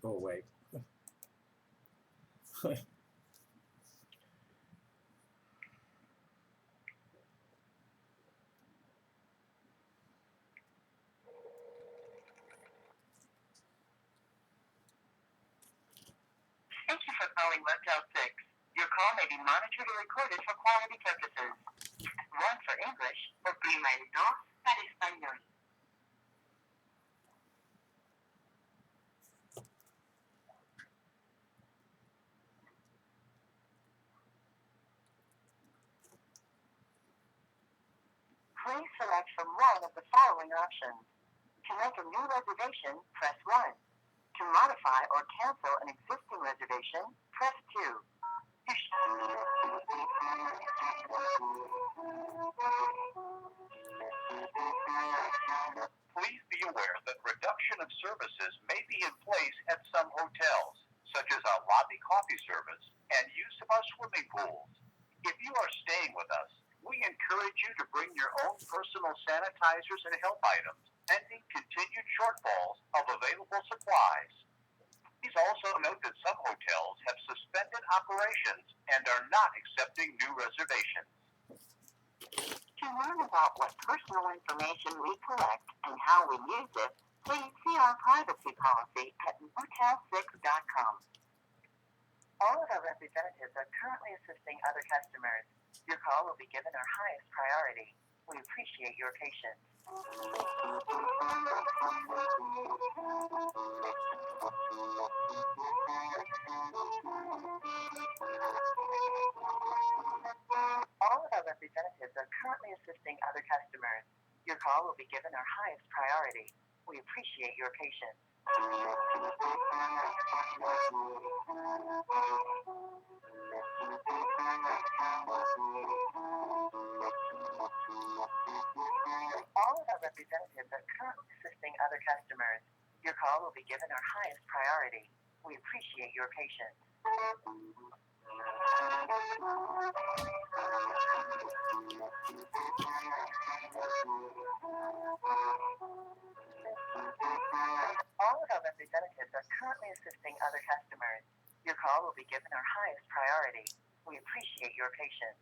go away. Thank you for calling Motel 6. Your call may be monitored or recorded for quality purposes. 1 for English, oprima el 2 para español. Please select from one of the following options. To make a new reservation, press 1. To modify or cancel an existing reservation, press 2. Please be aware that reduction of services may be in place at some hotels, such as a lobby coffee service and use of our swimming pools. If you are staying with us, we encourage you to bring your own personal sanitizers and help items, pending continued shortfalls of available supplies. Please also note that some hotels have suspended operations and are not accepting new reservations. To learn about what personal information we collect and how we use it, please see our privacy policy at motel6.com. All of our representatives are currently assisting other customers. Your call will be given our highest priority. We appreciate your patience. All of our representatives are currently assisting other customers. Your call will be given our highest priority. We appreciate your patience. All of our representatives are currently assisting other customers. Your call will be given our highest priority. We appreciate your patience. All of our representatives are currently assisting other customers. Your call will be given our highest priority. We appreciate your patience.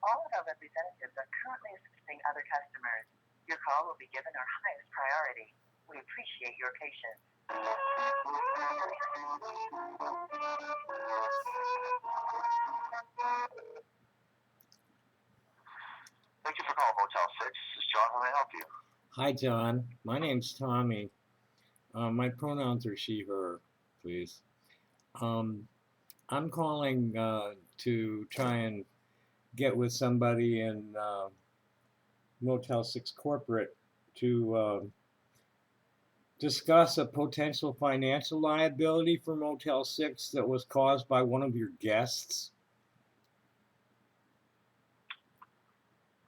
All of our representatives are currently assisting other customers. Your call will be given our highest priority. We appreciate your patience. Thank you for calling Motel 6. This is John. How may I help you? Hi, John. My name's Tommy. My pronouns are she, her, please. I'm calling to try and get with somebody in Motel 6 corporate to discuss a potential financial liability for Motel 6 that was caused by one of your guests.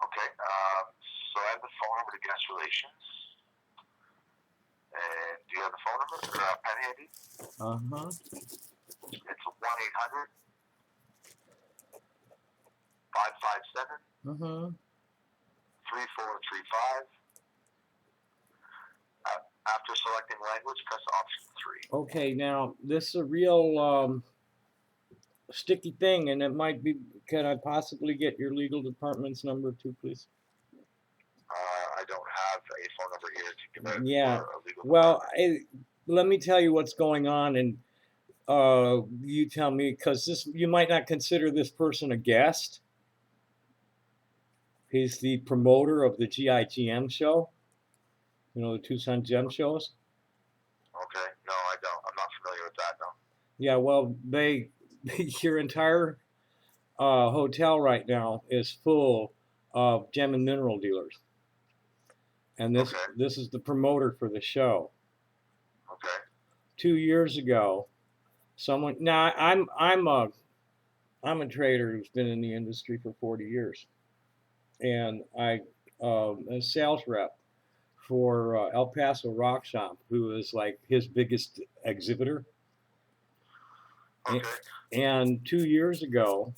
Okay, so I have the phone number to guest relations. And do you have the phone number or pen handy? Uh-huh. It's 1-800 557 Uh-huh. 3435. After selecting language, press option 3. Okay, now this is a real sticky thing, and it might be. Can I possibly get your legal department's number too, please? I don't have a phone number here to give out Yeah. for a legal Well, department. let me tell you what's going on, and you tell me, because you might not consider this person a guest. He's the promoter of the GIGM show. You know, the Tucson Gem shows. Okay, no, I don't. I'm not familiar with that, no. Yeah, well, your entire hotel right now is full of gem and mineral dealers, and this is the promoter for the show. Okay. 2 years ago, someone. Now I'm a trader who's been in the industry for 40 years, and I a sales rep for El Paso Rock Shop, who is like his biggest exhibitor. Okay. And 2 years ago,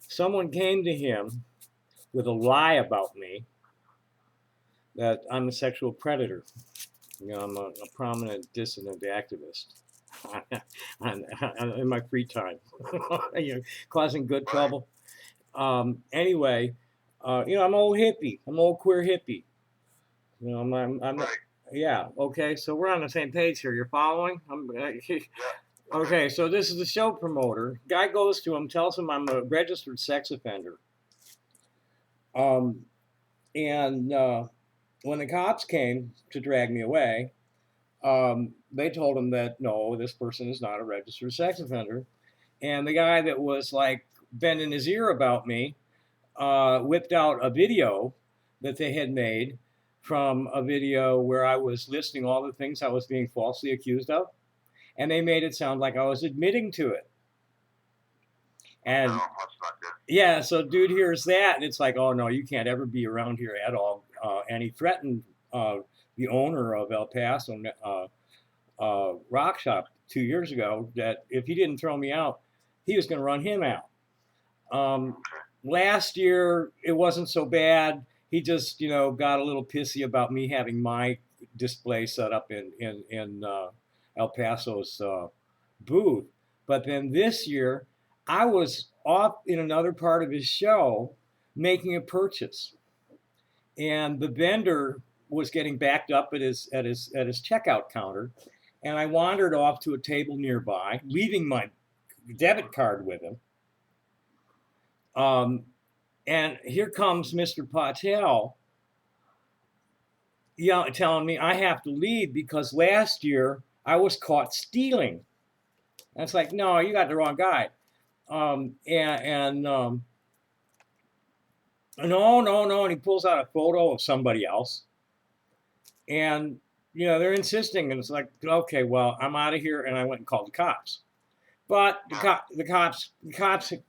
Someone came to him with a lie about me that I'm a sexual predator. You know, I'm a prominent dissident activist in my free time, you know, causing good trouble. Anyway, you know, I'm an old hippie. I'm an old queer hippie. You know, I'm Right. yeah. Okay, so we're on the same page here. You're following? Yeah. Okay, so this is the show promoter. Guy goes to him, tells him I'm a registered sex offender. And when the cops came to drag me away, they told him that no, this person is not a registered sex offender. And the guy that was like bending his ear about me whipped out a video that they had made from a video where I was listing all the things I was being falsely accused of. And they made it sound like I was admitting to it. And No, that's not good. yeah, so dude hears that, and it's like, oh no, you can't ever be around here at all. And he threatened the owner of El Paso Rock Shop 2 years ago that if he didn't throw me out, he was going to run him out. Last year, it wasn't so bad. He just, you know, got a little pissy about me having my display set up in El Paso's booth. But then this year, I was off in another part of his show making a purchase, and the vendor was getting backed up at his checkout counter, and I wandered off to a table nearby, leaving my debit card with him. And here comes Mr. Patel, telling me I have to leave because last year I was caught stealing. And it's like, no, you got the wrong guy. No, and he pulls out a photo of somebody else, and you know they're insisting, and it's like, okay, well, I'm out of here, and I went and called the cops. But the cops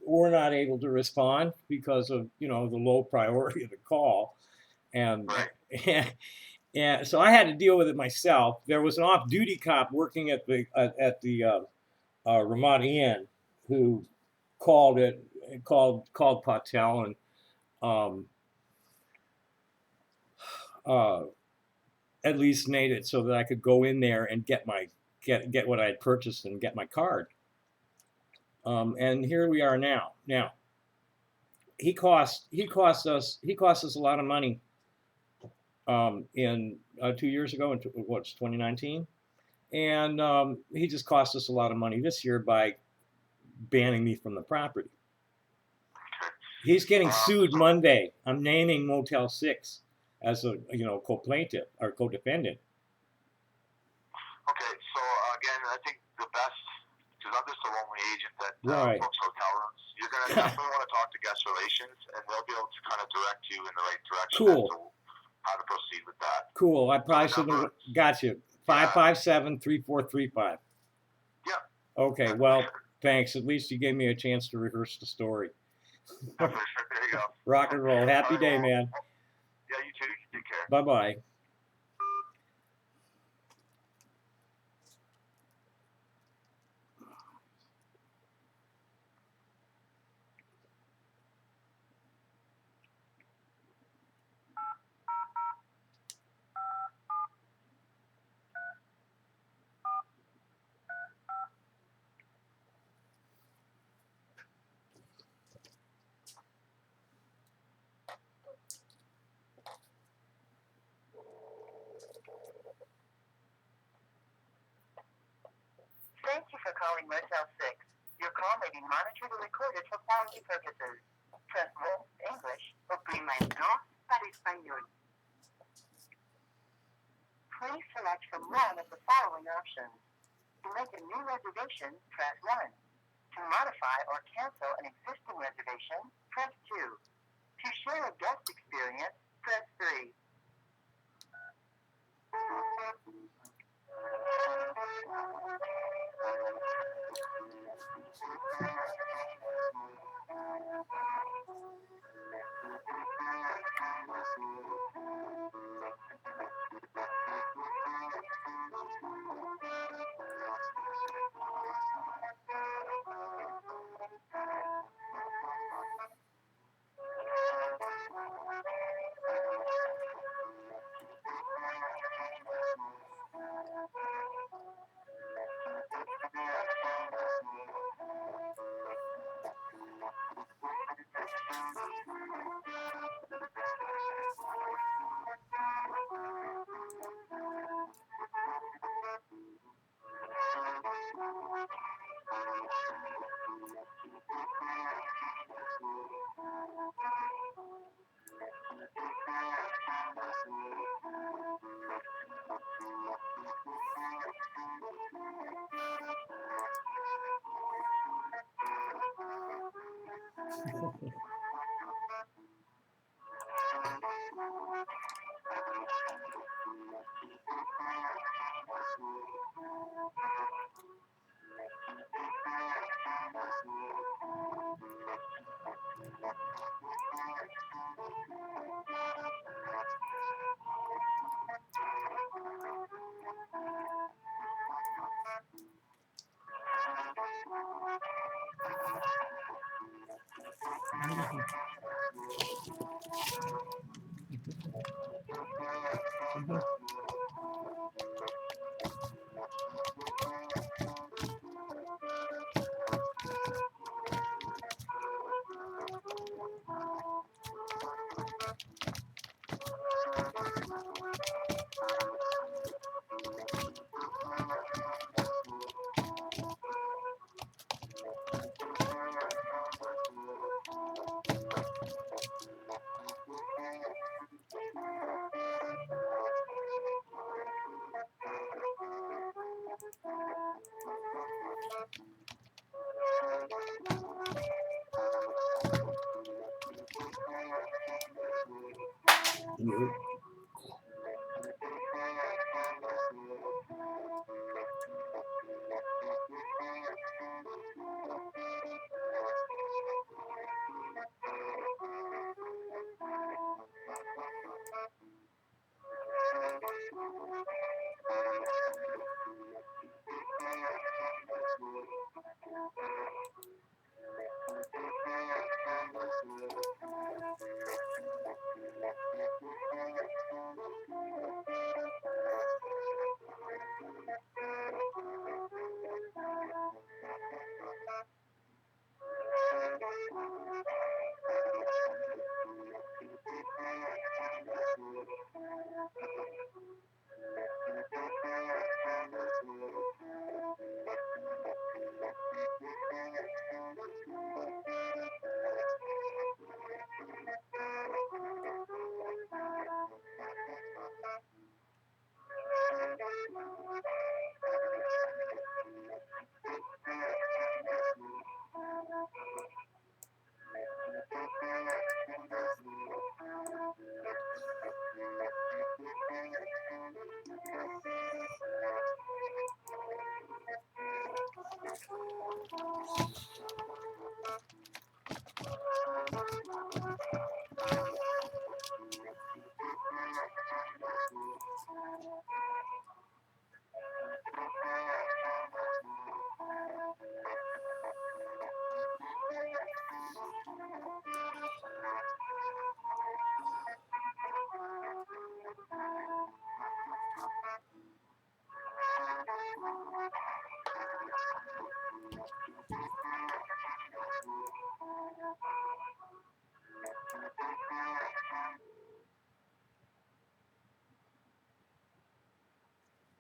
were not able to respond because of, you know, the low priority of the call, and Right. and so I had to deal with it myself. There was an off-duty cop working at the Ramada Inn who called Patel and um, at least made it so that I could go in there and get what I had purchased and get my card. And here we are now. Now, he cost us a lot of money in 2 years ago, in what's 2019, and he just cost us a lot of money this year by banning me from the property. He's getting sued Monday. I'm naming Motel 6 as a, you know, co-plaintiff or co-defendant. Okay, so again, I think the best, because I'm just a lonely agent that Right. books hotel rooms, you're going to definitely want to talk to guest relations, and they'll be able to kind of direct you in the right direction Cool. as to how to proceed with that. Cool. I probably should have got you. 557-3435. Yeah. Okay, well, thanks. At least you gave me a chance to rehearse the story. There you go. Rock and roll. Happy day, man. Yeah, you too. Take care. Bye-bye. Thank you for calling Motel 6. Your call may be monitored or recorded for quality purposes. Press 1 English or prima 2 para español. Please select from one of the following options. To make a new reservation, press 1. To modify or cancel an existing reservation, press 2. To share a guest experience, press 3.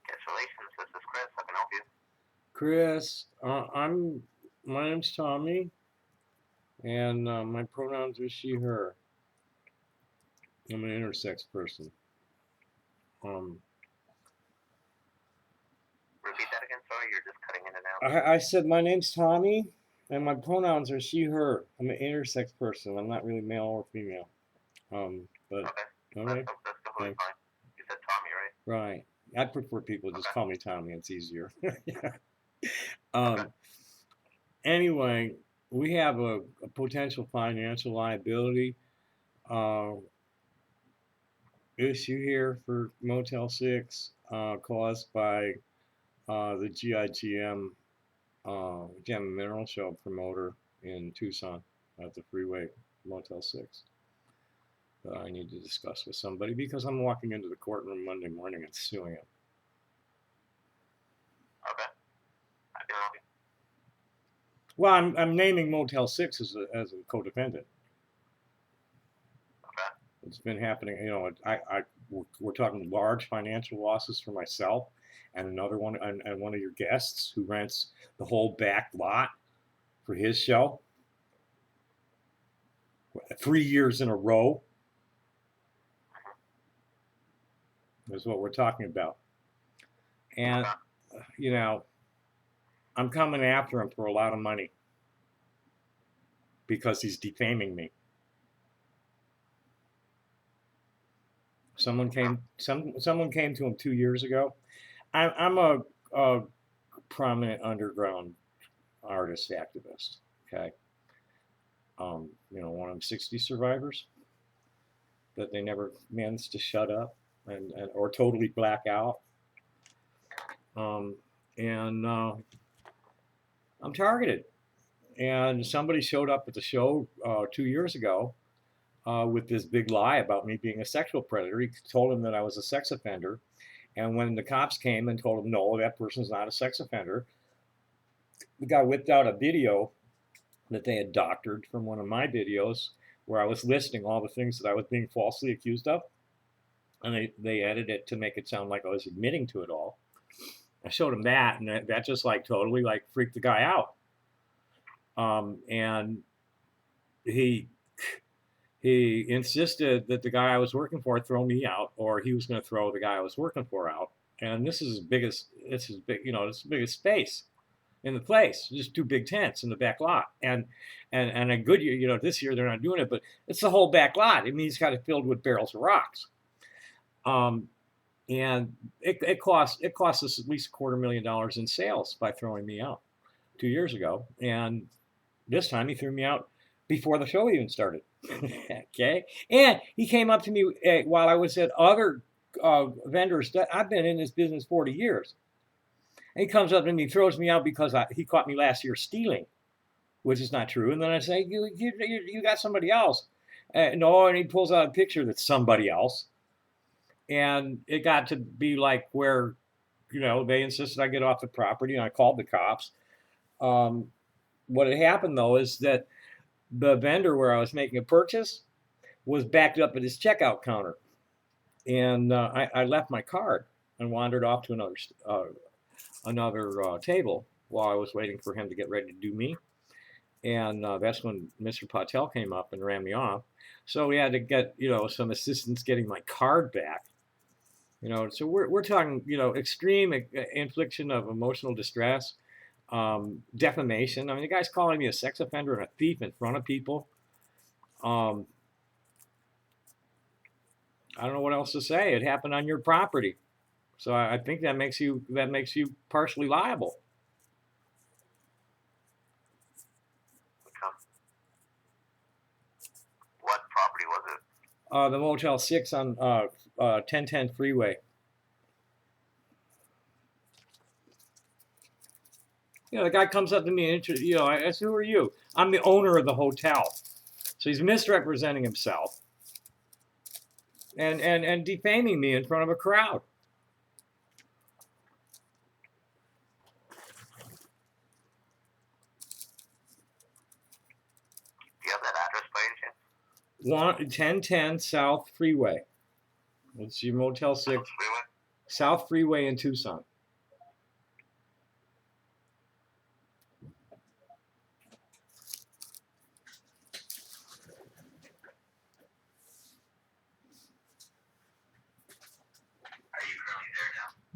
Congratulations, this is Chris. I can help you. Chris, my name's Tommy, and my pronouns are she, her. I'm an intersex person. Repeat that again, sorry, you're just cutting in and out. I said my name's Tommy, and my pronouns are she, her. I'm an intersex person. I'm not really male or female. But Okay, okay, that's totally thanks. fine. You said Tommy, right? Right. I prefer people just Okay. call me Tommy. It's easier. Okay. Anyway, we have a potential financial liability issue here for Motel 6 caused by the GIGM Gem Mineral Show promoter in Tucson at the freeway Motel 6. That I need to discuss with somebody because I'm walking into the courtroom Monday morning and suing him. Okay. I can help you. Well, I'm naming Motel 6 as a co-defendant. Okay. It's been happening. We're talking large financial losses for myself and another one, and one of your guests who rents the whole back lot for his show 3 years in a row. Is what we're talking about. And I'm coming after him for a lot of money. because he's defaming me. Someone came to him 2 years ago. I'm a prominent underground artist activist. Okay, one of them 60 survivors that they never managed to shut up and or totally black out. And I'm targeted. And somebody showed up at the show 2 years ago with this big lie about me being a sexual predator. He told him that I was a sex offender. And when the cops came and told him, no, that person's not a sex offender, the guy whipped out a video that they had doctored from one of my videos where I was listing all the things that I was being falsely accused of. And they edited it to make it sound like I was admitting to it all. I showed him that, and that just like totally like freaked the guy out. And he insisted that the guy I was working for throw me out, or he was going to throw the guy I was working for out. And this is it's the biggest space in the place, just 2 big tents in the back lot. And a good year, this year they're not doing it, but it's the whole back lot. It means it's got it filled with barrels of rocks. And it cost us at least $250,000 in sales by throwing me out 2 years ago. And this time he threw me out before the show even started. Okay. And he came up to me while I was at other vendors. I've been in this business 40 years. And he comes up to me, throws me out because he caught me last year stealing, which is not true. And then I say, you got somebody else. No, and he pulls out a picture that's somebody else. And it got to be like where, they insisted I get off the property, and I called the cops. What had happened, though, is that the vendor where I was making a purchase was backed up at his checkout counter. And I left my card and wandered off to another table while I was waiting for him to get ready to do me. And that's when Mr. Motel came up and ran me off. So we had to get, some assistance getting my card back. So we're talking, extreme infliction of emotional distress, defamation. I mean, the guy's calling me a sex offender and a thief in front of people. I don't know what else to say. It happened on your property, so I think that makes you partially liable. What property was it? The Motel 6 on 1010 Freeway. The guy comes up to me and, I said, who are you? I'm the owner of the hotel. So he's misrepresenting himself and defaming me in front of a crowd. Do you have that address by any chance? 1010 South Freeway. It's your Motel 6. South Freeway in Tucson.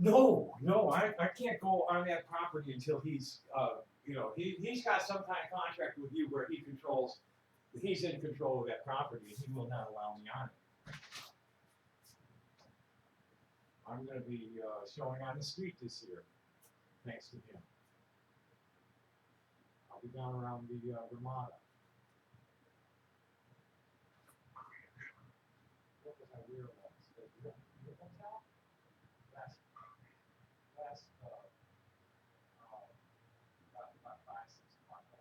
No, I can't go on that property until he's, he's got some kind of contract with you where he's in control of that property, and he will not allow me on it. I'm going to be showing on the street this year, thanks to him. I'll be down around the Ramada. What was I weird about? Hotel? Last about 5-6 months.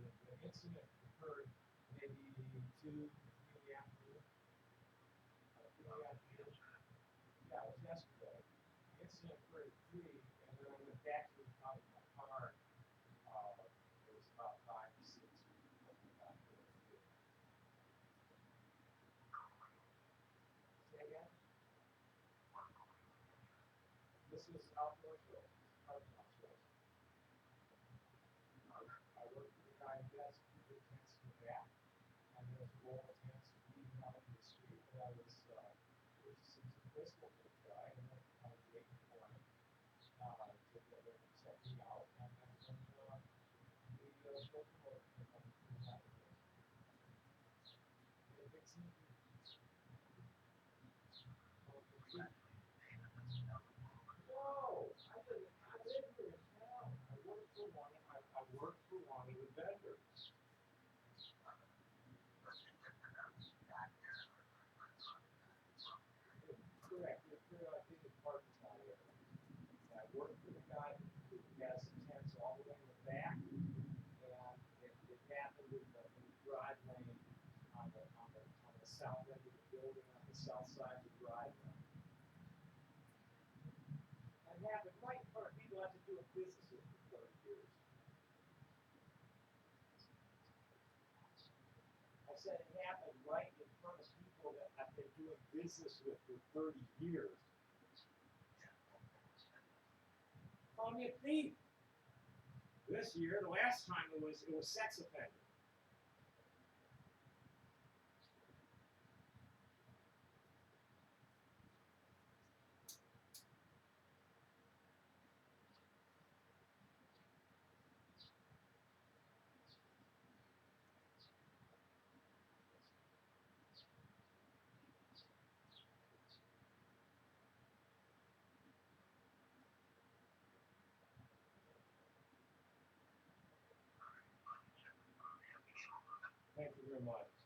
The incident occurred maybe 2 in the afternoon. Yeah, it was yesterday. The incident occurred at 3, and then I went back to the top of my car. It was about 5 to 6. Say again? This is outdoor shows. Outdoor shows. I work for the guy who has 2 big tents in the back, and there's a roll of tents leading out into the street. And I was purchasing some crystal for the guy, and then I was waiting for him to get ready to check me out. And then we spoke guy who has some tents all the way in the back, and it happened in the drive lane on the south end of the building, on the south side of the drive lane. It happened right in front of people I've been doing business with for 30 years. I said it happened right in front of people that I've been doing business with for 30 years. Call me a thief. This year, the last time it was sex offender. Thank you very much.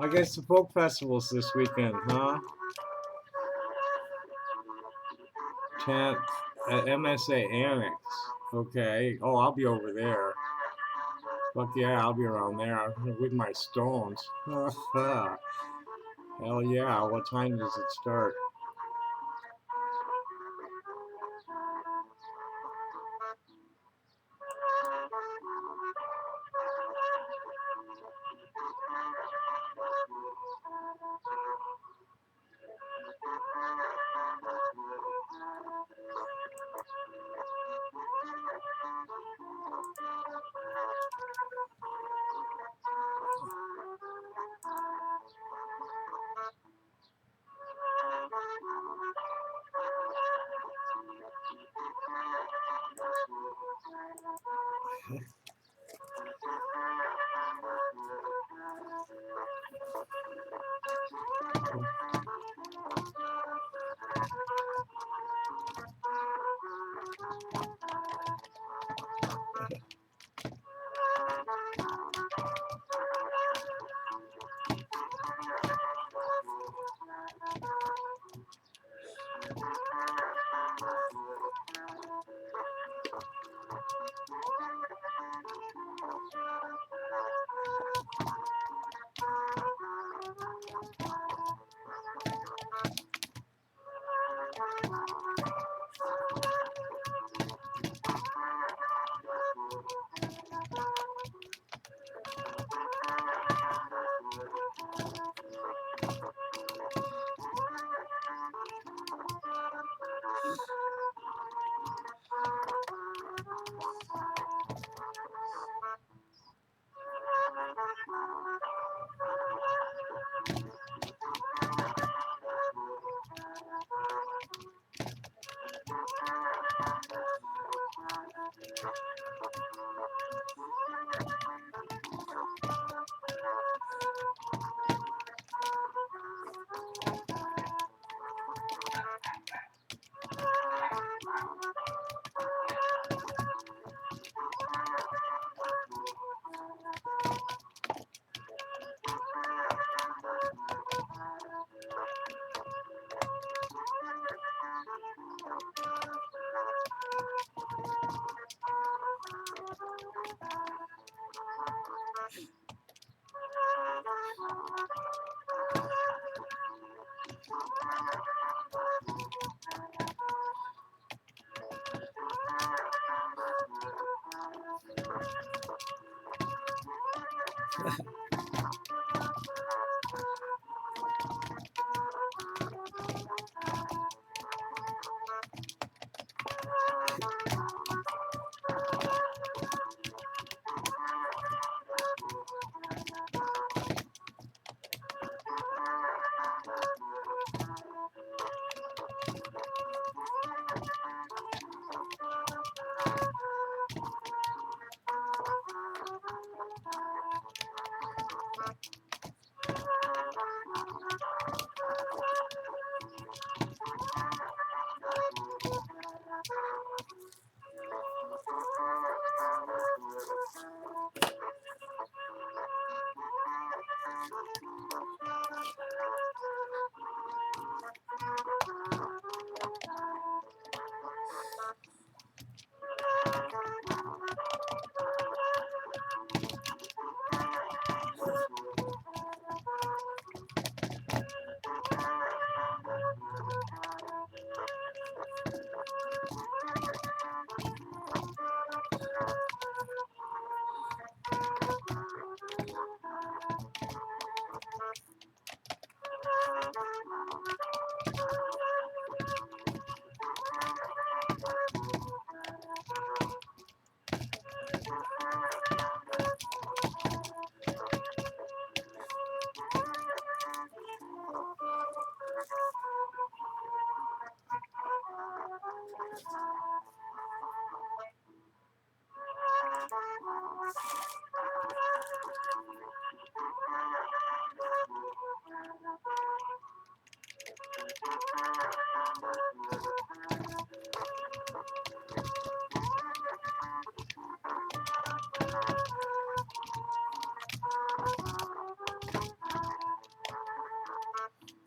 I guess the folk festival's this weekend, huh? 10th at MSA Annex. Okay. Oh, I'll be over there. Fuck yeah, I'll be around there with my stones. Hell yeah. What time does it start?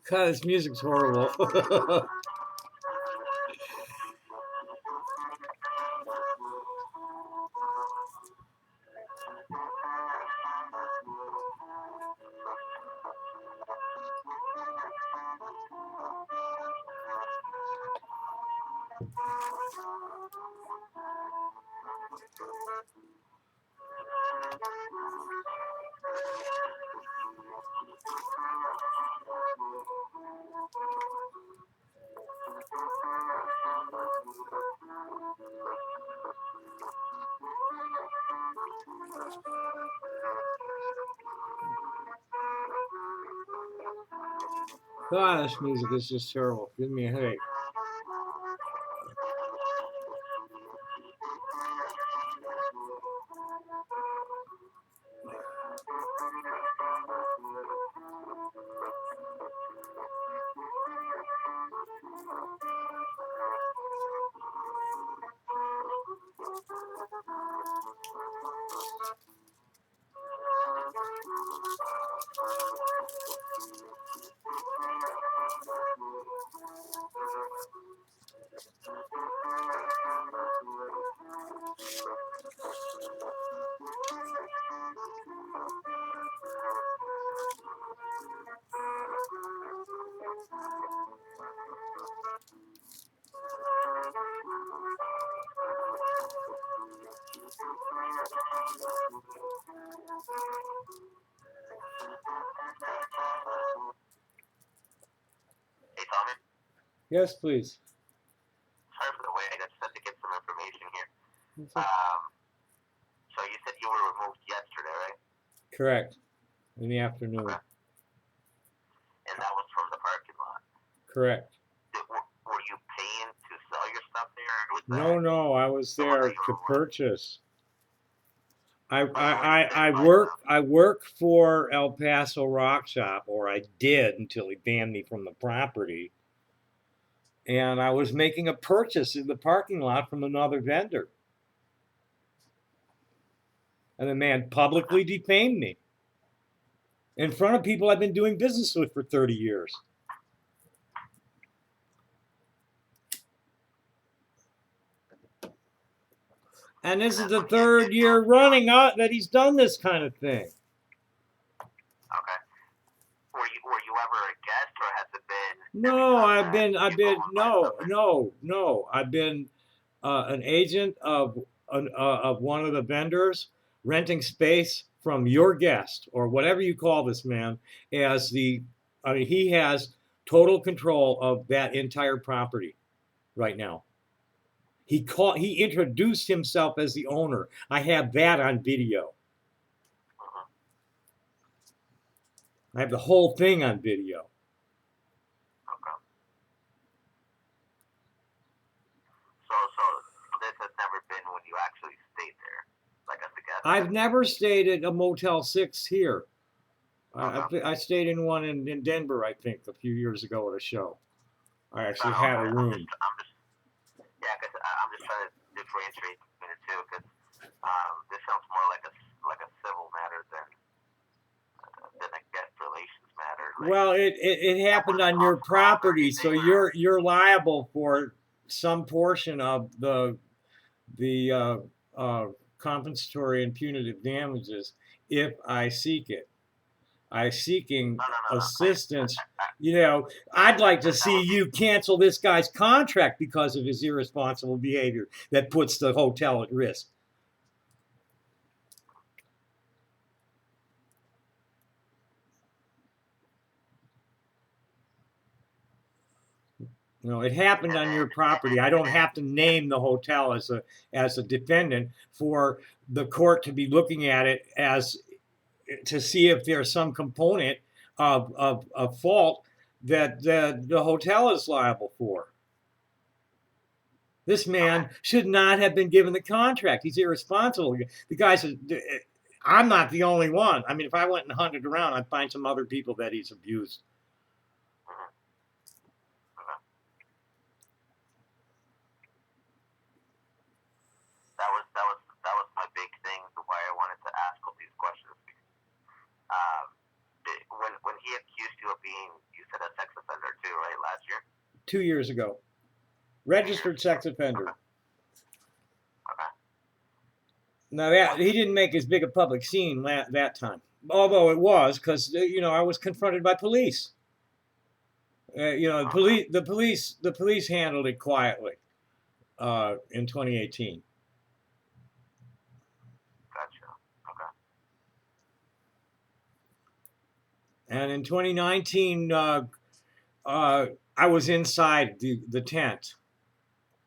God, this music's horrible. God, this music is just terrible. Give me a headache. Hey, Tommy. Yes, please. Sorry for the wait. I just had to get some information here. That's it. So you said you were removed yesterday, right? Correct. In the afternoon. Okay. And that was from the parking lot. Correct. Were you paying to sell your stuff there? Or was No, that no, I was someone there that you to were with? purchase. I Oh, I work for El Paso Rock Shop, or I did until he banned me from the property. And I was making a purchase in the parking lot from another vendor. And the man publicly defamed me in front of people I've been doing business with for 30 years. And this is the third year running that he's done this kind of thing. Okay. Were you ever a guest, or has it been? No, every time I've that you been, go and buy something? no. I've been an agent of one of the vendors, renting space from your guest or whatever you call this man as I mean, he has total control of that entire property right now. He introduced himself as the owner. I have that on video. Mhm. I have the whole thing on video. Okay. So this has never been when you actually stayed there, like as a guest. I've never stayed at a Motel 6 here. Okay. I stayed in one in Denver, I think, a few years ago at a show. I actually Oh, had a okay. room. Yeah, because I'm just trying to differentiate between the two, because this sounds more like a civil matter than a guest relations matter. Like, Well, it happened on your property, so you're liable for some portion of the compensatory and punitive damages if I seek it. I seeking no. assistance. You know, I'd like to see you cancel this guy's contract because of his irresponsible behavior that puts the hotel at risk. You know, it happened on your property. I don't have to name the hotel as a defendant for the court to be looking at it as to see if there's some component of fault that the hotel is liable for. This man should not have been given the contract. He's irresponsible. The guy said, I'm not the only one. I mean, if I went and hunted around, I'd find some other people that he's abused. 2 years ago. Registered sex offender. Okay. Now that he didn't make as big a public scene that time, although it was because I was confronted by police. The police handled it quietly in 2018. Gotcha. Okay. And in 2019, I was inside the tent.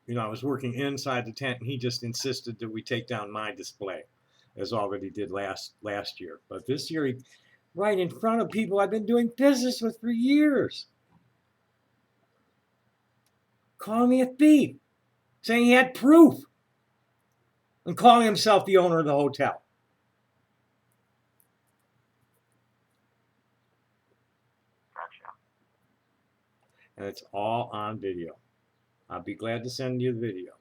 I was working inside the tent, and he just insisted that we take down my display, as all that he did last year. But this year, right in front of people I've been doing business with for years, calling me a thief, saying he had proof, and calling himself the owner of the hotel. Gotcha. And it's all on video. I'll be glad to send you the video.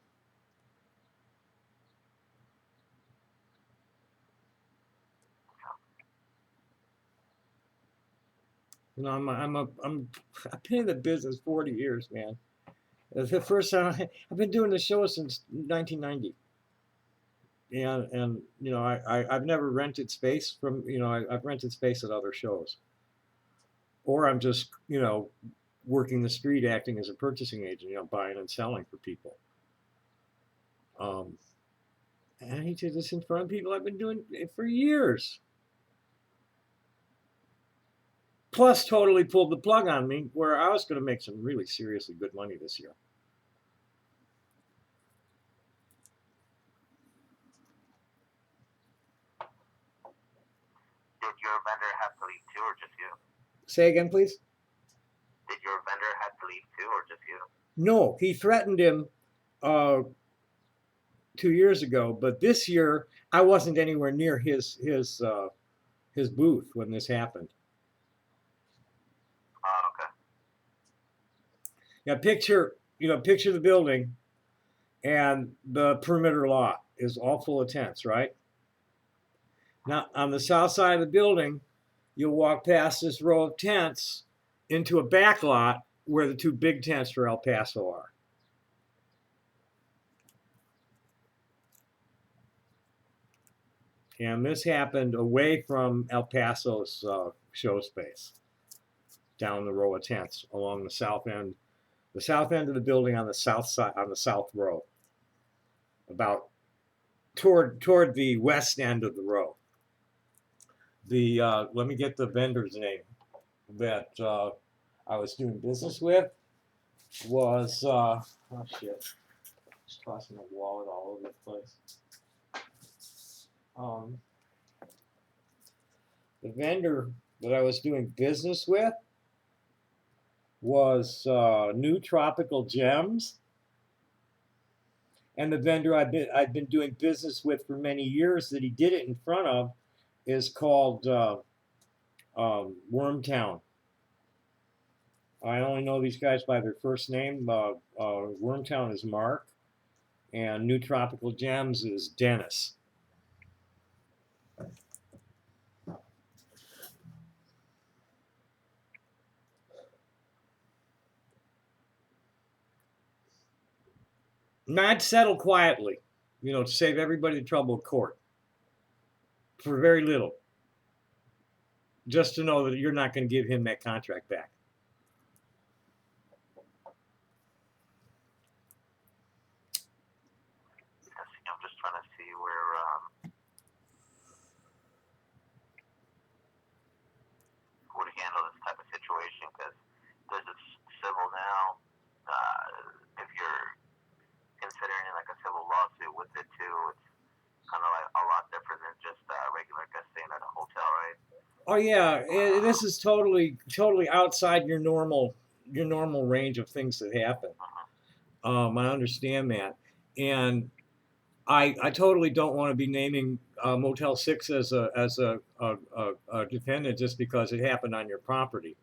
I've been in the business 40 years, man. It's the first time I've been doing the show since 1990. And I've never rented space from, I've rented space at other shows. Or I'm just, working the street acting as a purchasing agent, buying and selling for people. And he did this in front of people I've been doing it for years. Plus, totally pulled the plug on me where I was going to make some really seriously good money this year. Did your vendor have to leave too, or just you? Say again, please? Did your vendor have to leave too, or just you? No, he threatened him 2 years ago, but this year I wasn't anywhere near his booth when this happened. Oh, okay. Now picture the building, and the perimeter lot is all full of tents, right? Now on the south side of the building, you'll walk past this row of tents into a back lot where the two big tents for El Paso are. And this happened away from El Paso's show space, down the row of tents along the south end of the building on the south side, on the south row, about toward the west end of the row. Let me get the vendor's name that I was doing business with was oh shit, just tossing my wallet all over the place. The vendor that I was doing business with was New Tropical Gems, and the vendor I've been doing business with for many years that he did it in front of is called Wormtown. I only know these guys by their first name. Wormtown is Mark, and New Tropical Gems is Dennis. And I'd settle quietly, to save everybody the trouble of court for very little, just to know that you're not going to give him that contract back. I'm just trying to see where would handle this type of situation, because there's a civil now. If you're considering like a civil lawsuit with it too, it's kind of like a lot different than just regular guest staying at a hotel, right? Oh yeah, this is totally outside your normal range of things that happen. I understand that, and I totally don't want to be naming Motel 6 as a defendant just because it happened on your property.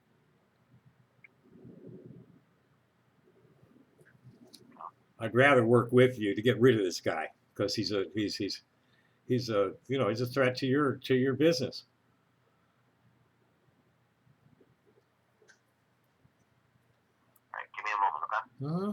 I'd rather work with you to get rid of this guy because he's a threat to your business. All right, give me a moment, okay? Mm-hmm.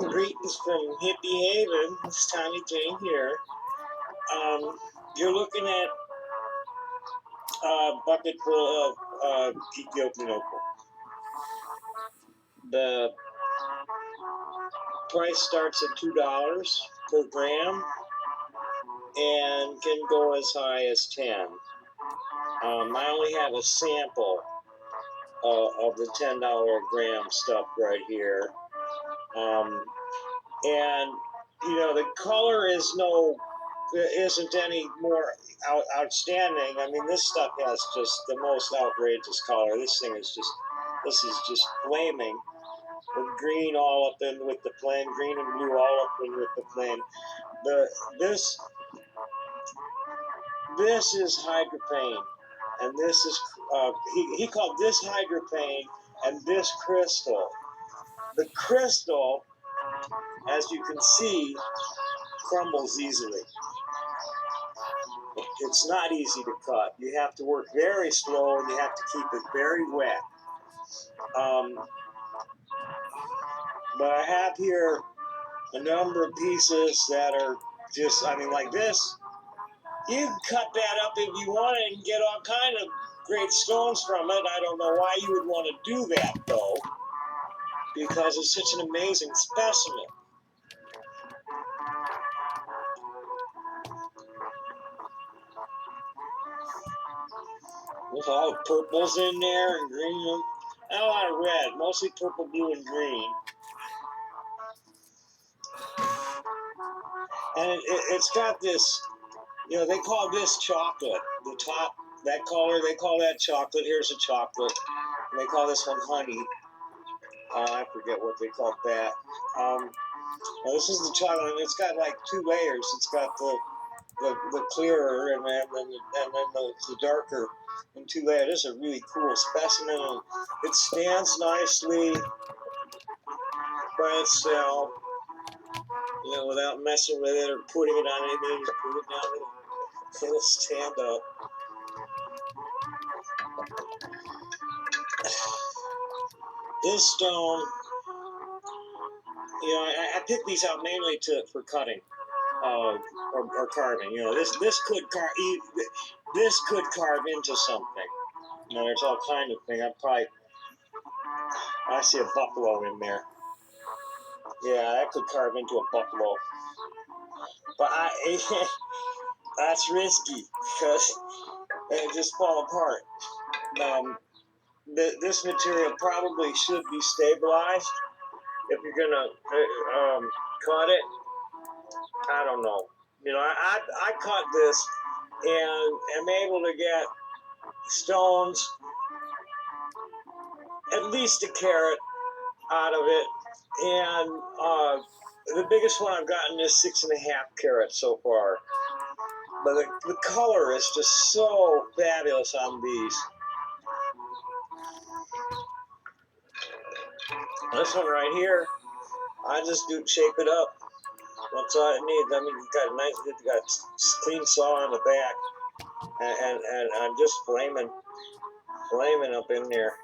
Greetings from Hippie Haven. It's Tommy Jane here. You're looking at a bucket full of Ethiopian opal. The price starts at $2 per gram and can go as high as 10. I only have a sample of the $10 a gram stuff right here. And you know, the color isn't any more outstanding. I mean, this stuff has just the most outrageous color. This is just flaming with green all up in with the flame, green and blue all up in with the flame. This is hydropane, and this is he called this hydropane and this crystal. The crystal, as you can see, crumbles easily. It's not easy to cut. You have to work very slow, and you have to keep it very wet. But I have here a number of pieces that are just, I mean, like this. You can cut that up if you want it and get all kind of great stones from it. I don't know why you would want to do that, though, because it's such an amazing specimen. With all the purples in there and green, not a lot of red, mostly purple, blue, and green. And it's got this, you know, they call this chocolate. The top, that color, they call that chocolate. Here's a chocolate. And they call this one honey. I forget what they called that. Now this is the chocolate, and it's got like two layers. It's got the clearer and then the darker in two layers. This is a really cool specimen. And it stands nicely by itself, you know, without messing with it or putting it on anything. Just put it down, it'll stand up. This stone, you know, I picked these out mainly for cutting or carving. You know, this could carve into something. You know, there's all kind of thing. I see a buffalo in there. Yeah, that could carve into a buffalo. But that's risky because it just fall apart. This material probably should be stabilized if you're gonna cut it. I don't know. You know, I cut this and am able to get stones, at least a carat out of it, and the biggest one I've gotten is 6.5 carats so far. But the color is just so fabulous on these. This one right here, I just do shape it up. That's all it needs. I mean, it's got a clean saw on the back, and I'm just flaming up in there.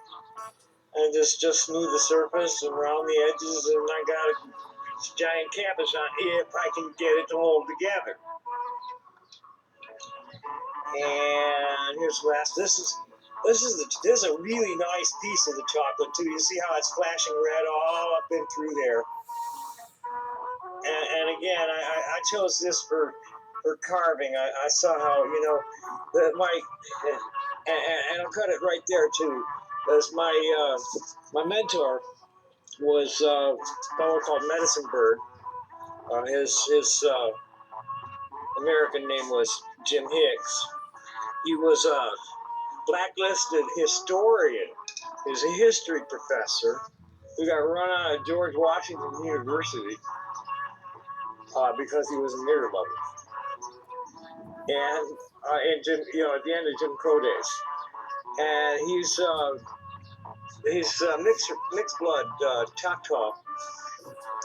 And just smooth the surface and round the edges, and I got a giant canvas on if I can get it to hold together. And here's the last. This is a really nice piece of the chocolate too. You see how it's flashing red all up and through there. and again, I chose this for carving. I saw how, you know, that my and I'll cut it right there too. As my mentor was a fellow called Medicine Bird. His American name was Jim Hicks. He was a blacklisted historian. He was a history professor who got run out of George Washington University because he was a nigger lover. And Jim, you know, at the end of Jim Crow days, and he's mixed blood Choctaw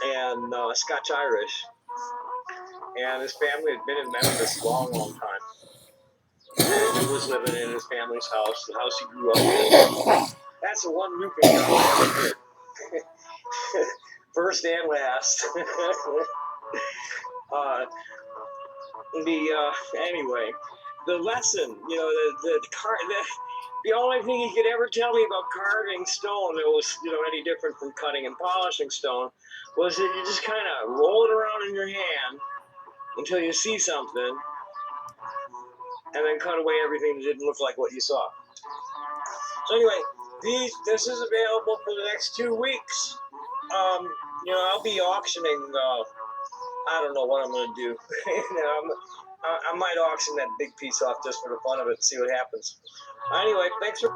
and Scotch Irish, and his family had been in Memphis a long time. And he was living in his family's house, the house he grew up in. That's the one roofing job I ever did. First and last. Anyway, the lesson, you know, the only thing he could ever tell me about carving stone that was, you know, any different from cutting and polishing stone was that you just kind of roll it around in your hand until you see something, and then cut away everything that didn't look like what you saw. So anyway, this is available for the next 2 weeks. You know, I'll be auctioning. I don't know what I'm going to do. You know, I might auction that big piece off just for the fun of it and see what happens. Anyway, thanks for.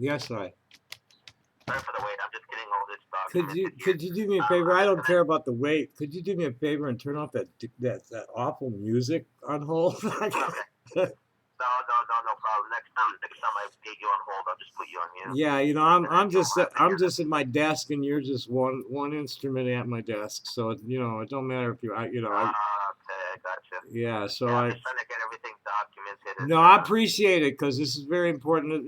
Yes, I. Sorry for the wait. I'm just getting all this stuff. Could you do me a favor? I don't care about the wait. Could you do me a favor and turn off that awful music on hold? Okay. next time I get you on hold, I'll just put you on mute. Yeah, you know, I'm just at my desk, and you're just one instrument at my desk. So it don't matter if Okay, gotcha. yeah. So Yeah, I'm just trying to get everything documented. no, I appreciate it because this is very important.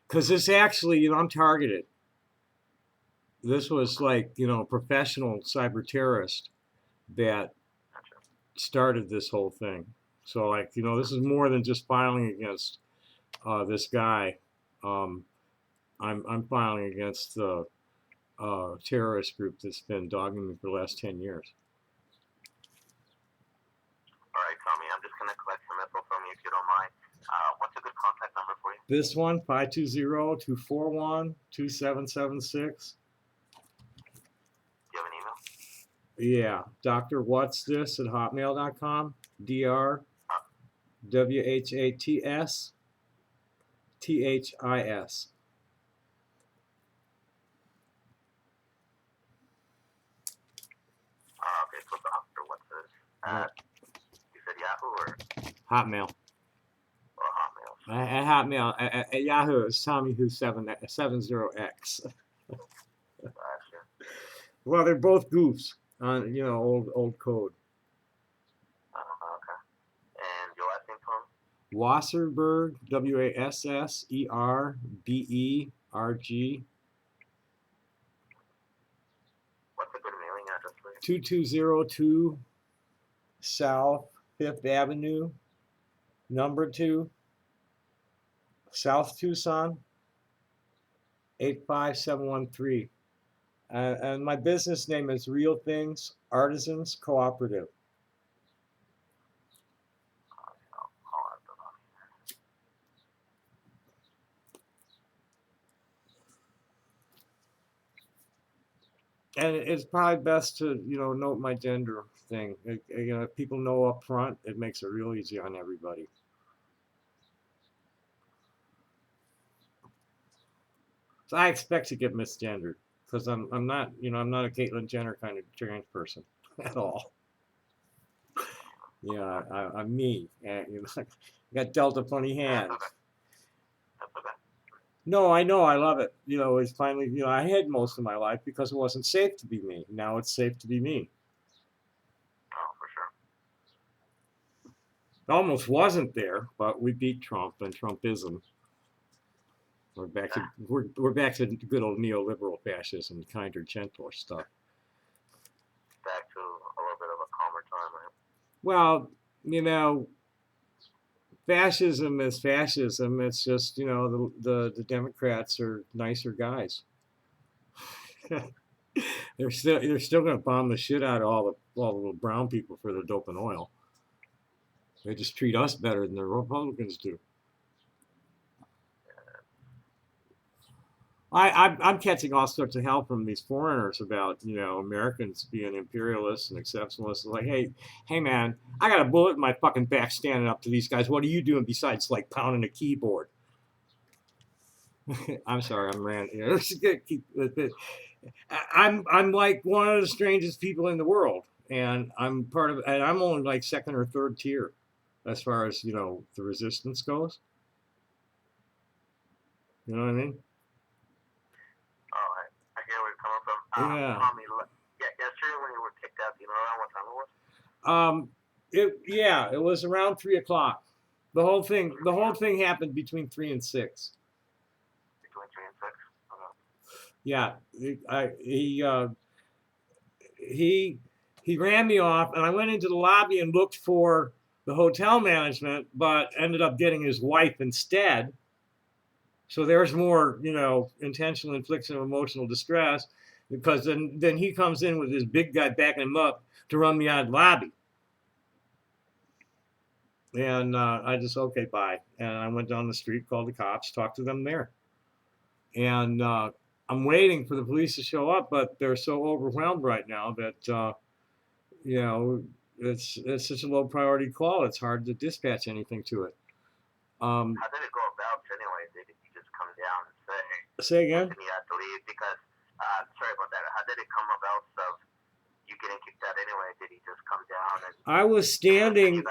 Because this actually, I'm targeted. This was like a professional cyber terrorist that Gotcha. started this whole thing. So like this is more than just filing against this guy. I'm filing against the terrorist group that's been dogging me for the last 10 years. All right, Tommy, I'm just gonna collect some info from you if you don't mind. What's a good contact number for you? This one, 520-241-2776. Do you have an email? Yeah, Dr. What's This at hotmail.com. DrWhatSThis. Okay, so Doctor, what's this? You said Yahoo or Hotmail. Hotmail? At Hotmail. At Yahoo, it's Tommy Who 70X. Gotcha. Well, they're both goofs on old code. Okay. And your last name, Tom? Wasserberg, Wasserberg. What's a good mailing address for you? 2202 South 5th Avenue, number 2, South Tucson, 85713. And my business name is Real Things Artisans Cooperative. And it's probably best to note my gender thing. If people know up front, it makes it real easy on everybody. So I expect to get misgendered because I'm not a Caitlyn Jenner kind of trans person at all. Yeah, I'm me. I got dealt a funny hand. That's okay. No, I know, I love it. It's finally, I hid most of my life because it wasn't safe to be me. Now it's safe to be me. Oh, for sure. It almost wasn't there, but we beat Trump and Trumpism. We're back to good old neoliberal fascism, kinder, gentler stuff. Back to a little bit of a calmer time, right? Well, fascism is fascism. It's just the Democrats are nicer guys. they're still going to bomb the shit out of all the little brown people for their dope and oil. They just treat us better than the Republicans do. I'm catching all sorts of hell from these foreigners about Americans being imperialists and exceptionalists. Like, hey man, I got a bullet in my fucking back standing up to these guys. What are you doing besides like pounding a keyboard? I'm sorry, I'm ranting. I'm like one of the strangest people in the world, and I'm only like second or third tier as far as the resistance goes. You know what I mean? I hear where you're coming from. Yeah. Tommy, yesterday when you were kicked out, do you know around what time it was? It was around 3:00. The whole thing happened between 3 and 6. Between 3 and 6. Okay. Yeah, he ran me off, and I went into the lobby and looked for the hotel management, but ended up getting his wife instead. So there's more, intentional infliction of emotional distress, because then he comes in with his big guy backing him up to run me out of the lobby. And I just, okay, bye. And I went down the street, called the cops, talked to them there. And I'm waiting for the police to show up, but they're so overwhelmed right now that, it's such a low priority call. It's hard to dispatch anything to it. How did it go about anyway? Did you just come down and say? Say again? You had to leave because, sorry about that. How did it come about of you getting kicked out anyway? Did he just come down and? I was standing.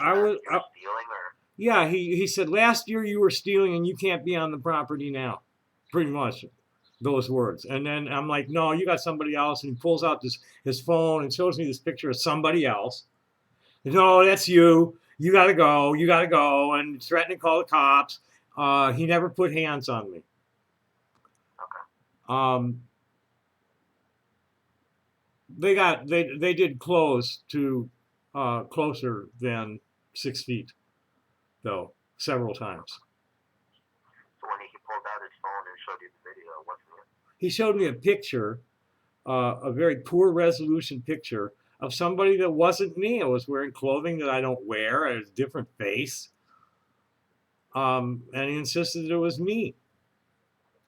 I was. Stealing or? Yeah, he said last year you were stealing and you can't be on the property now. Pretty much those words. And then I'm like, no, you got somebody else. And he pulls out his phone and shows me this picture of somebody else. No, that's you. You gotta go. You gotta go. And threatening to call the cops. He never put hands on me. Okay. Um, they did close to closer than 6 feet though several times. So when he pulled out his phone and showed you the video, what's it? He showed me a picture, a very poor resolution picture of somebody that wasn't me. I was wearing clothing that I don't wear, a different face, and he insisted that it was me,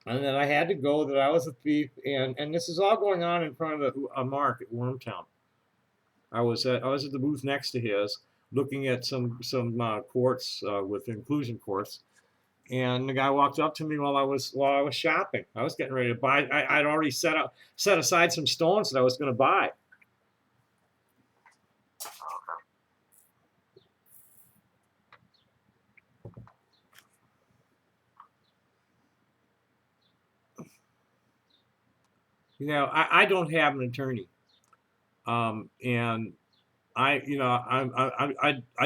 and that I had to go, that I was a thief, and this is all going on in front of a mark at Wormtown. I was at the booth next to his, looking at some courts with inclusion courts, and the guy walked up to me while I was shopping. I was getting ready to buy. I'd already set aside some stones that I was going to buy. Okay. You know, I don't have an attorney, and I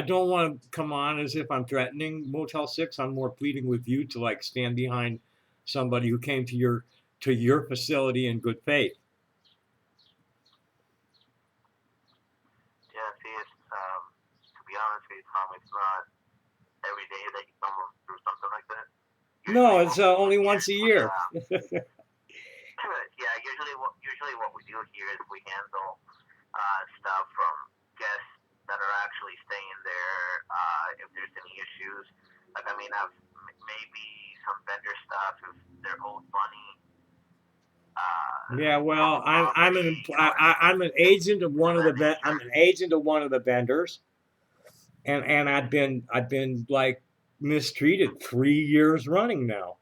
don't want to come on as if I'm threatening Motel 6. I'm more pleading with you to like stand behind somebody who came to your facility in good faith. Yeah, see, it's, to be honest with you, Tom, it's not every day that you come through something like that. No, it's only once a year. Yeah, usually what we do here is we handle stuff from guests that are actually staying there. If there's any issues, like I mean, I've maybe some vendor stuff if they're owed money. Yeah, well, I'm an agent of one of the I'm an agent of one of the vendors, and I've been like mistreated 3 years running now.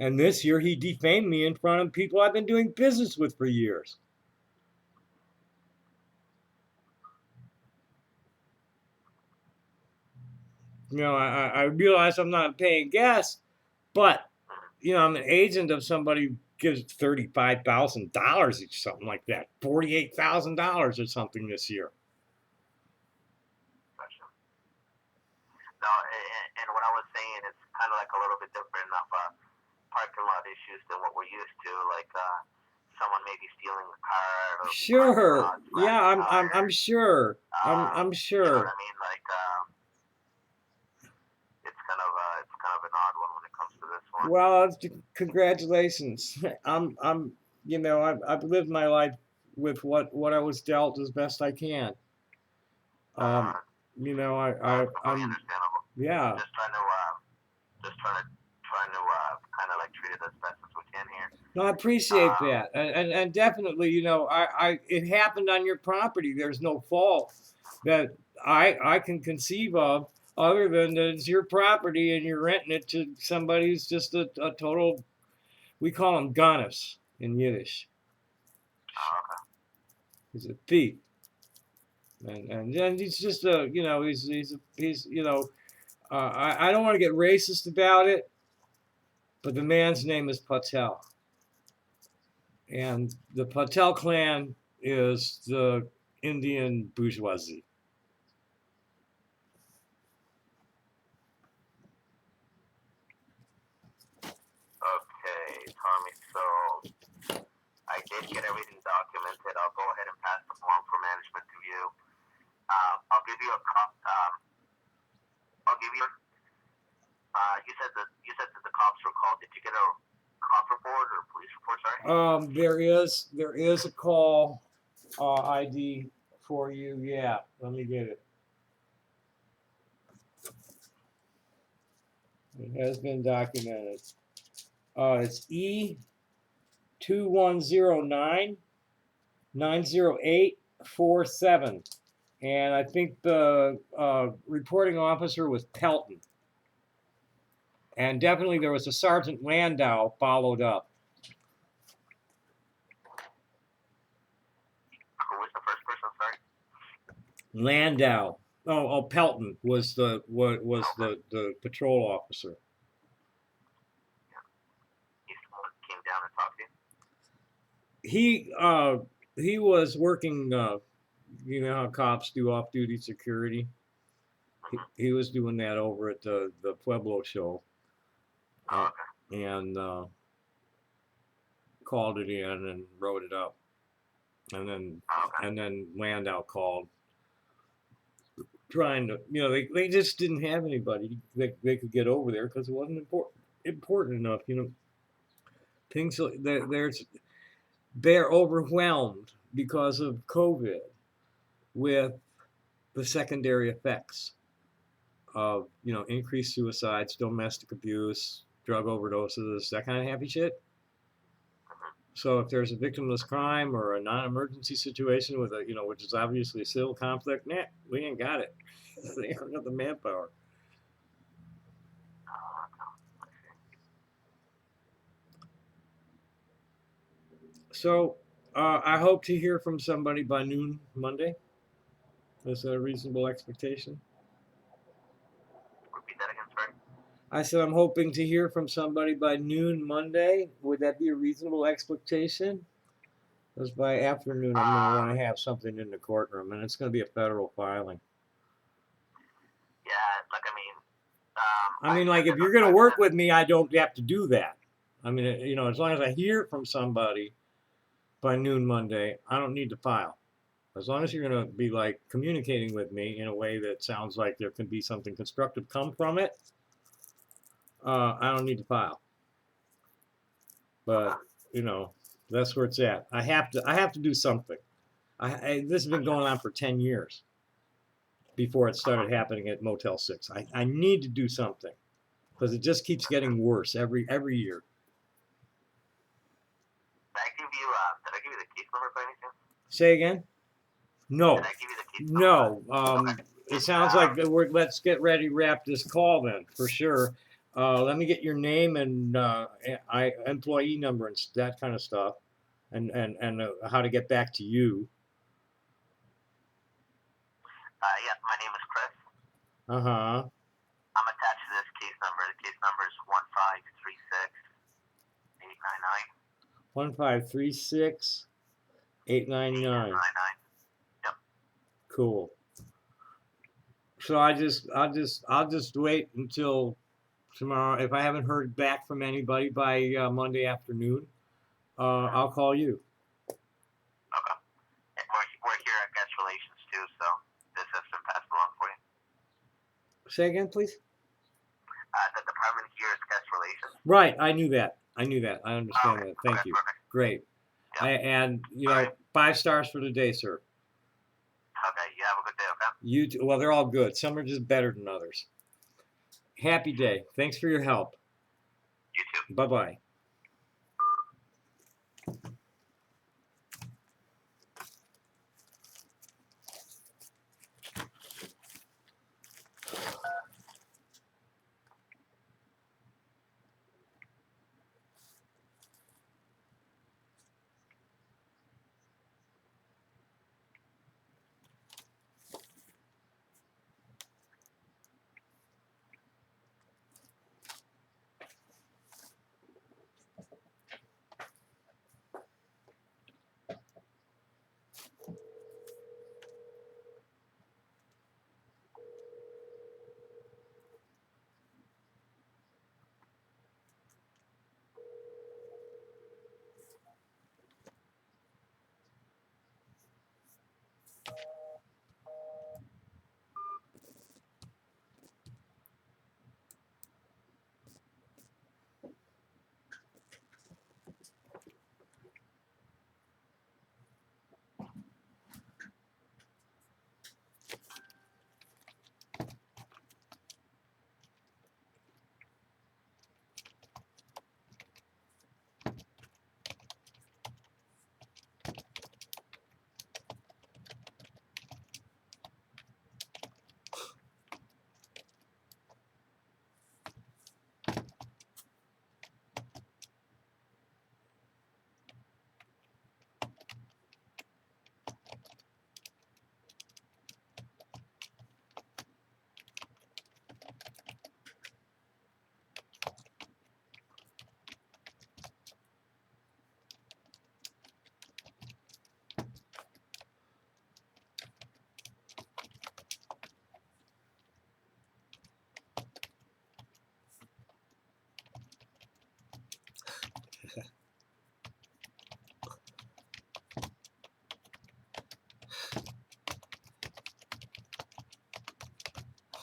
And this year he defamed me in front of people I've been doing business with for years. You know, I realize I'm not a paying guest, but you know, I'm an agent of somebody who gives $35,000 each, something like that, $48,000 or something this year. Gotcha. No, and what I was saying, it's kind of like a little bit different of parking lot issues than what we're used to, like someone maybe stealing a car. Or Sure, yeah, I'm sure, I'm You know sure. what I mean? Like it's kind of an odd one when it comes to this one. Well, congratulations. you know, I've lived my life with what I was dealt as best I can. Uh, You know, completely I'm, understandable. yeah. Trying to kind of like treat it as best as we can here. No, I appreciate that, and definitely, you know, it happened on your property. There's no fault that I can conceive of, other than that it's your property and you're renting it to somebody who's just a total. We call him Ganis in Yiddish. Okay. He's a thief, and then he's just a, you know, he's you know, I don't want to get racist about it, but the man's name is Patel. And the Patel clan is the Indian bourgeoisie. Okay, Tommy. So I did get everything documented. I'll go ahead and pass the form for management to you. I'll give you a I'll give you. You said that the cops were called. Did you get a cop report or police report? Sorry. There is a call ID for you. Yeah, let me get it. It has been documented. It's E2109-90847, and I think the reporting officer was Pelton. And definitely there was a Sergeant Landau followed up. Who was the first person? Sorry. Landau. Oh, Pelton was the the patrol officer. He's the one that came down and talked to you. He was working. You know how cops do off-duty security. He was doing that over at the Pueblo show, Oh, okay. and called it in and wrote it up, Oh, okay. and then Landau called, trying to, you know, they just didn't have anybody they could get over there because it wasn't important enough, you know. Things they're overwhelmed because of COVID with the secondary effects of, you know, increased suicides, domestic abuse, drug overdoses, that kind of happy shit. So if there's a victimless crime or a non-emergency situation with a, you know, which is obviously a civil conflict, nah, we ain't got it. They haven't got the manpower. So I hope to hear from somebody by noon Monday. Is that a reasonable expectation? Repeat that again, sorry. I said I'm hoping to hear from somebody by noon Monday. Would that be a reasonable expectation? Because by afternoon I'm going to want to have something in the courtroom, and it's going to be a federal filing. Yeah, like I mean, like if you're going to work with me, I don't have to do that. I mean, you know, as long as I hear from somebody by noon Monday, I don't need to file. As long as you're going to be like communicating with me in a way that sounds like there can be something constructive come from it, I don't need to file. But you know, that's where it's at. I have to do something. This has been going on for 10 years before it started happening at Motel 6. I need to do something because it just keeps getting worse every year. Did I give you the case number by any chance? Say again? No. Did I give you the case number? No. It sounds like let's get ready to wrap this call then, for sure. Let me get your name and employee number and that kind of stuff, and how to get back to you. Yeah, my name is Chris. Uh-huh. I'm attached to this case number. The case number is 1536 899. 899. Yep. Cool. So I'll just wait until tomorrow. If I haven't heard back from anybody by Monday afternoon, I'll call you. Okay. We're here at Guest Relations too, so this has been passed along for you. Say again, please. The department here is Guest Relations. Right, I knew that. I understand that. Thank you. Perfect. Great. Yeah. And you know, 5 stars for the day, sir. Okay, you have a good day, okay? You too. Well, they're all good. Some are just better than others. Happy day. Thanks for your help. You too. Bye-bye.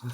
I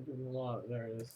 didn't want it. There it is.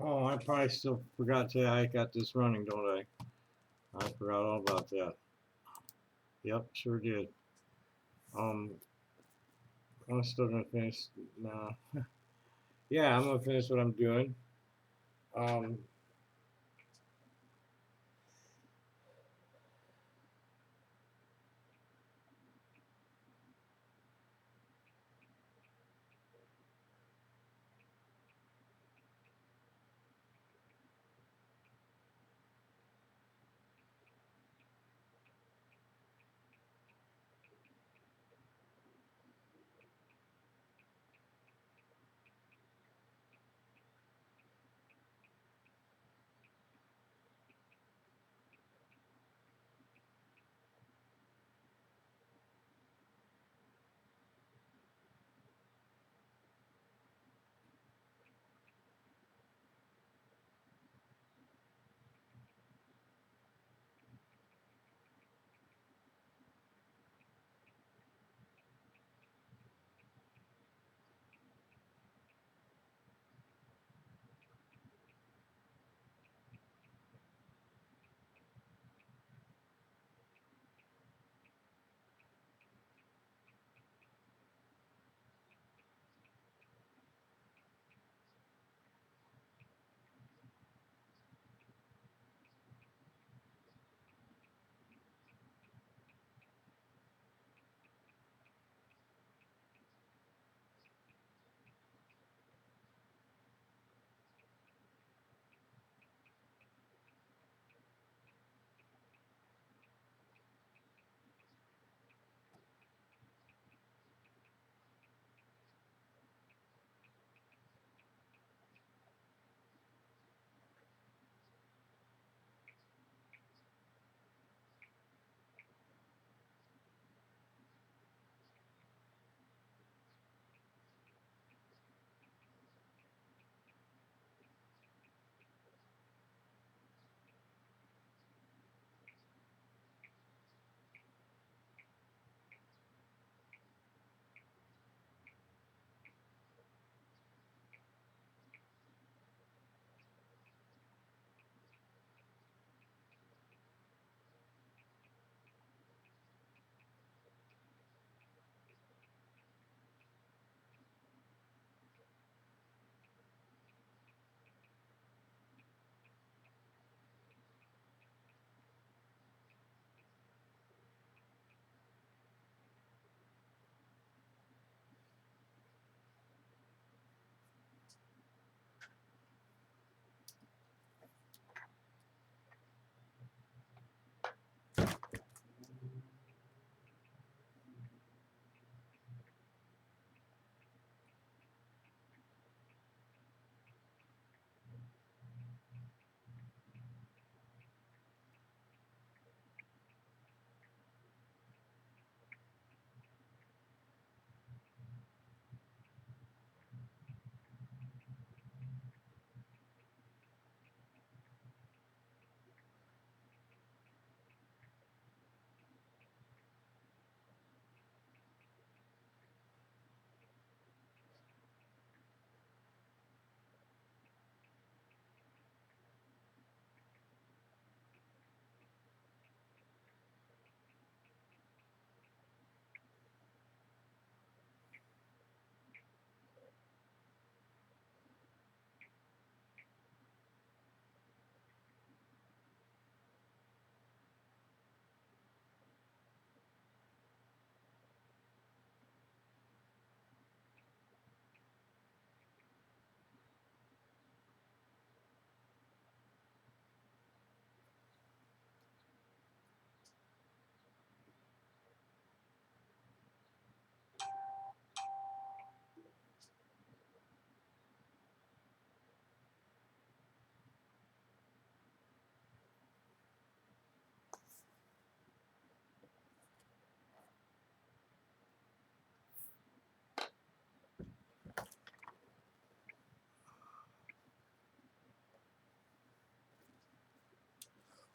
Oh, I probably still forgot to. I got this running, don't I? I forgot all about that. Yep, sure did. Um, I'm still gonna finish. No, yeah, I'm gonna finish what I'm doing. Um,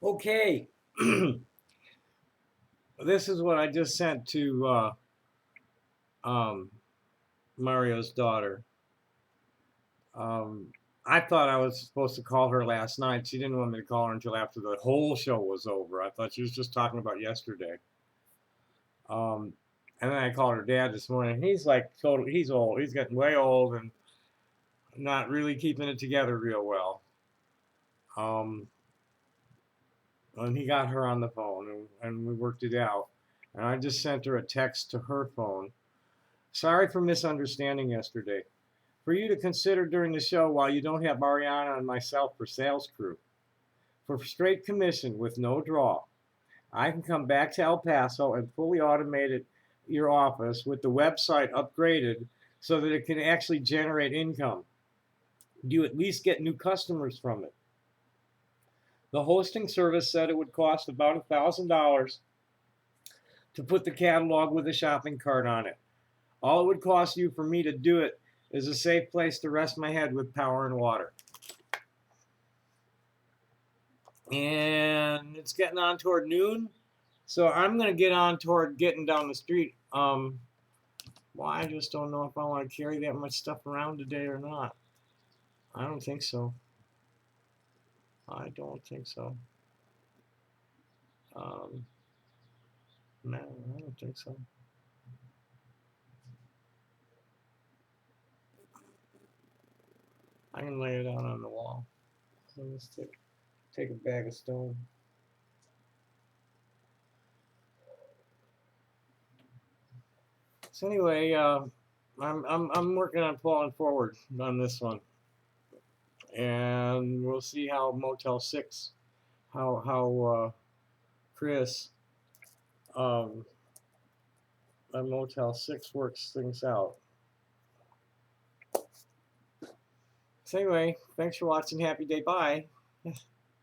okay, this is what I just sent to um, Mario's daughter. Um, I thought I was supposed to call her last night. She didn't want me to call her until after the whole show was over. I thought she was just talking about yesterday. Um, and then I called her dad this morning. He's like totally, he's old. He's getting way old and not really keeping it together real well. Um, and he got her on the phone and we worked it out. And I just sent her a text to her phone. Sorry for misunderstanding yesterday. For you to consider during the show while you don't have Mariana and myself for sales crew. For straight commission with no draw. I can come back to El Paso and fully automate your office with the website upgraded so that it can actually generate income. Do you at least get new customers from it? The hosting service said it would cost about $1,000 to put the catalog with a shopping cart on it. All it would cost you for me to do it is a safe place to rest my head with power and water. And it's getting on toward noon, so I'm going to get on toward getting down the street. Well, I just don't know if I want to carry that much stuff around today or not. I don't think so. I don't think so. No, I don't think so. I can lay it out on the wall. So let's take a bag of stone. So anyway, I'm working on falling forward on this one, and we'll see how Motel 6, how Chris at Motel 6 works things out. So anyway, thanks for watching. Happy day. Bye.